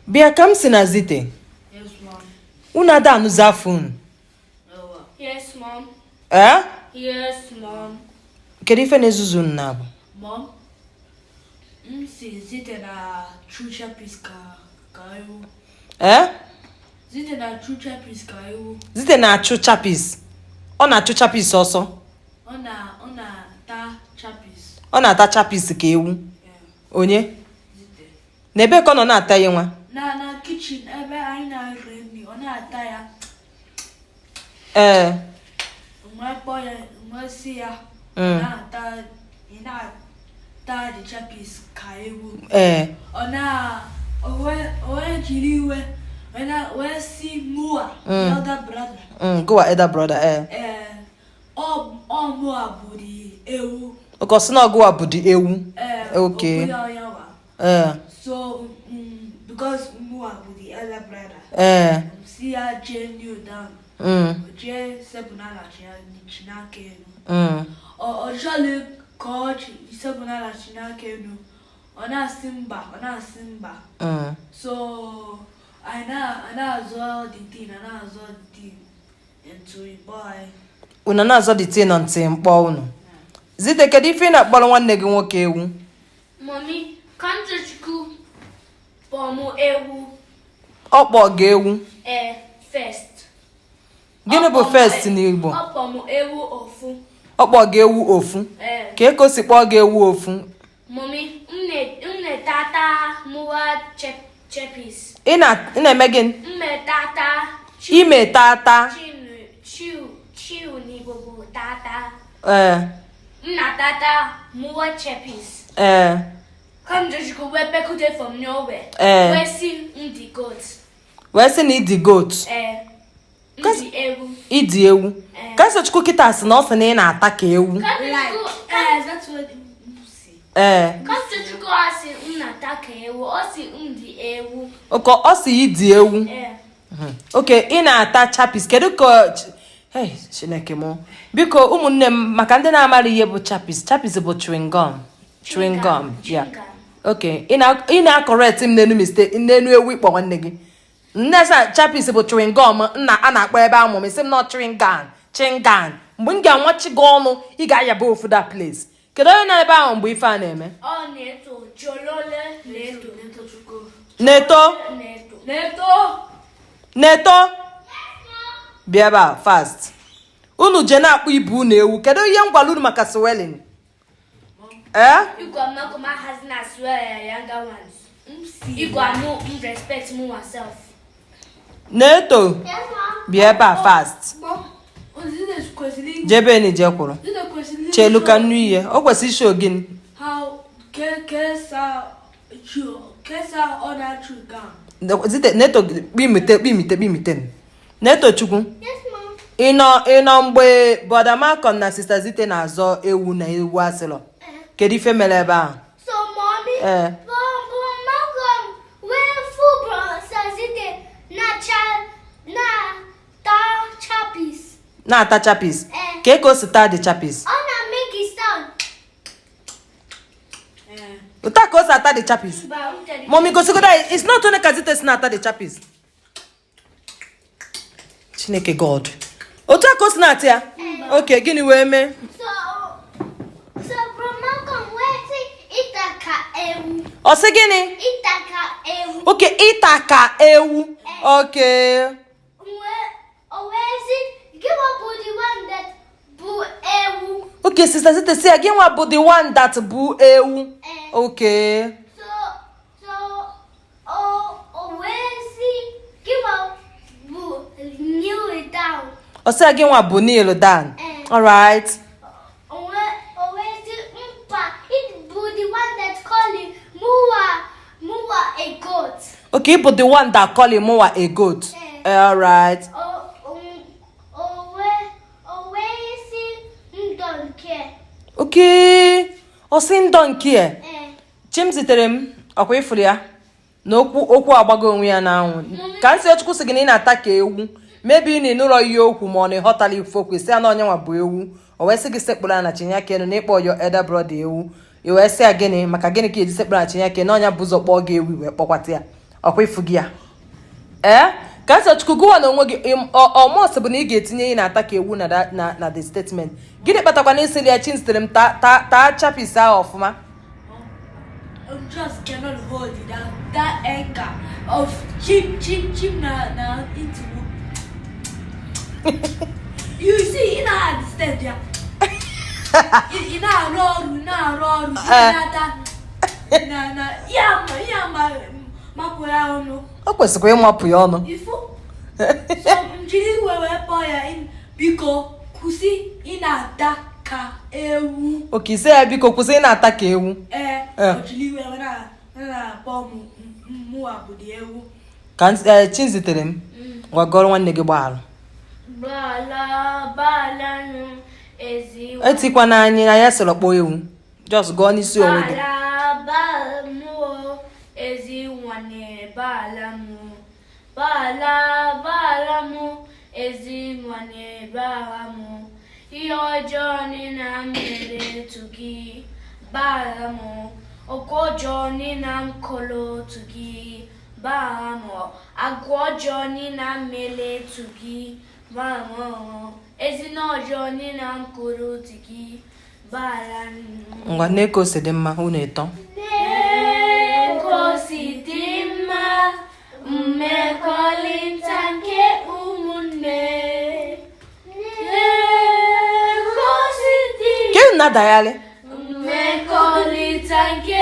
Bia Kamsi Zite. Yes, mom. Una da anuza phone. Yes, mom. Eh? Yes, mom. Kedu ife na-ezuzu nna bụ? Mom. Zite na true chapis ka ewu. Eh? Zite na true chapis ka ewu. Zite na-achụ chapis. Ọ na-achụ chapis ọsọ. Ọ na-ata chapis. Ọ na-ata chapis ka ewu. Onye? Zite. N'ebe ka ọ nọ na-ata ya nwa? Na kitchen ebe anyị na-ere nri, ọ na-ata ya. Mgbe ya, mgbe si ya, na-ata the chapis ka ewu. Ọ jiri iwe, wee si Mua, the elder brother. Go elder brother, Ọ Mua bụ the ewu. Because na go bụ the ewu. Okay. So, because Mua bụ the elder brother. See ya kneel down. Je sebunala chinake no. O jale coach sebunala chinake no. Ona simba. So I na the thing into a boy. Una na-azọ the thing until mkpọ unu. Zite kedu ife na-akpọrọ nwanne gị nwoke ewu? Mommy, Kantochukwu pomo ewu. Ọ kpọ gị ewu. First. Gịnị bụ first n'Igbo? Ọ pomo ewu ofu. Ọ kpọ gị ewu ofu. Ka eko si kpọọ gị ewu ofu. Mommy, mne tata muwa chepis. Ị na-eme gịnị? Mme tata. Ime tata. Chiu ni bobo tata. Nna tata muwa chepis. Come just go we pekute from nowhere. We see the goat. We see the goat. Ndi ewu. Idi ewu. Ka so chukwu kita asị na ọ sị na ị na-ata ka ewu. That's what you say. Ka so chukwu asị na-ata ka ewu, ọ sị ndi ewu. Oko ọ sị idi ewu. Okay, ị na-ata chapis. Kedu ka hey, Chineke mo. Biko ụmụnne m maka ndị na-amara ihe bụ chapis. Chapis bụ chewing gum. Chewing gum. Yeah. Okay, ị na-correct m n'enu mistake, n'enu ewu ikpọ nwanne gị. Nne sa chapis bụ chewing gum a na-akpọ ebe amụ m isi m na chewing gum. Mgbe m ga-anwachi gị ọnụ, ị ga-ayaba ofu that place. Kedu onye na ebe ahụ mgbe ife a na-eme? Ọ na-eto jolole Neto. Bịa ebe a fast. Unu je na-akpụ ibu unu ewu. Kedu ihe m gwara unu maka swelling? You got Malcolm has not swear younger ones. You got no respect more myself. Neto. Yes, mom. Bịa ebe a fast. Mom, this question. Jebe ni je kwuru. Chelu ka nnu ihe. O kwesị show gịnị? How kesa ona chuga. Zite Neto bimite. Neto chukwu. Yes, mom. Ị nọ mgbe Brother Malcolm na Sister Zite na-azọ ewu na ewu asịlọ. Kedu ife mere ebe ahụ? So mommy, Malcolm, where football says it Na-ata chapis. Ka eko si taa the chapis. Ọ na-make it sound. Uta ka o si ata the chapis. Mommy gosigoda it's not only ka Zite si na-ata the chapis. Chineke God. Otu aka o si na-ata ya? Okay, gịnị wee mee? So bro Malcolm, where say itaka ewu? Ọ sị gịnị? Itaka ewu. Okay, ịta ka ewu. Okay. Where say give up the one that bu ewu. Okay, Sister Zite say again what about the one that bu ewu? Okay. Where see give up bu kneel it down. Ọ sị again what bu kneel down. All right. A goat. Okay, but the one that call him Moa a goat. All right. Where see don't care. Okay. O sin don't care. Chim zitere m ọkwa ifuru ya na okwu agbago onwe ya na anwụ. Ka nsi Chukwu sị gị na ị na-ata ka ewu. Maybe ị na-enụrọ ihe okwu ma ọ na-ịghọtala ife okwu isi ya na onye nwa bụ ewu. O wee sị gị sekpụrụ na chinya ka enu na ịkpọ your elder brother ewu. I wee sị ya gịnị maka gịnị ka eji sekpụrụ na chinya ka na ọnya bụ ụzọ kpọọ gị ewu wee kpọkwata ya. ọkwa ifu gị ya ka nsọ chukwu gụwa na onwe gị ọmọs bụ na ị ga-etinye ihe na-ata ka ewu na the statement gịnị kpatakwa na isiri ya chinsitere m taa chapis ahụ ọfụma just cannot hold it that anger of chim na into you see in understand ya in na roll na ya mapụ ya ọnụ o kwesịkwa ịmapụ ya ọnụ so njiri wewe pọ ya biko kwụsị ị na-ata ka ewu oke ise ya biko kwụsị ị na-ata ka ewu njiri wewe na-akpọ mụ abụdị ewu ka Chizitere m gwagọrọ nwanne gị gbaalụ etikwa n'anya na ya sịrị kpọọ ewu just gụọ n'isi onwe gị ezi nwanne bala mụ ezi nwanne bala mụ ihe ọjọọ niile mere otu gị bala mụ ọkwa ọjọọ niile m kọrọ otu gị bala mụ agwa ọjọọ niile mere otu gị bala mụ ezi na ọjọọ niile m kọrọ otu gị bala mụ ngwa Nneka si dị mma unu ịtọ Kosidima mmekọrịta nke ụmụnne ke na dayale mmekọrịta nke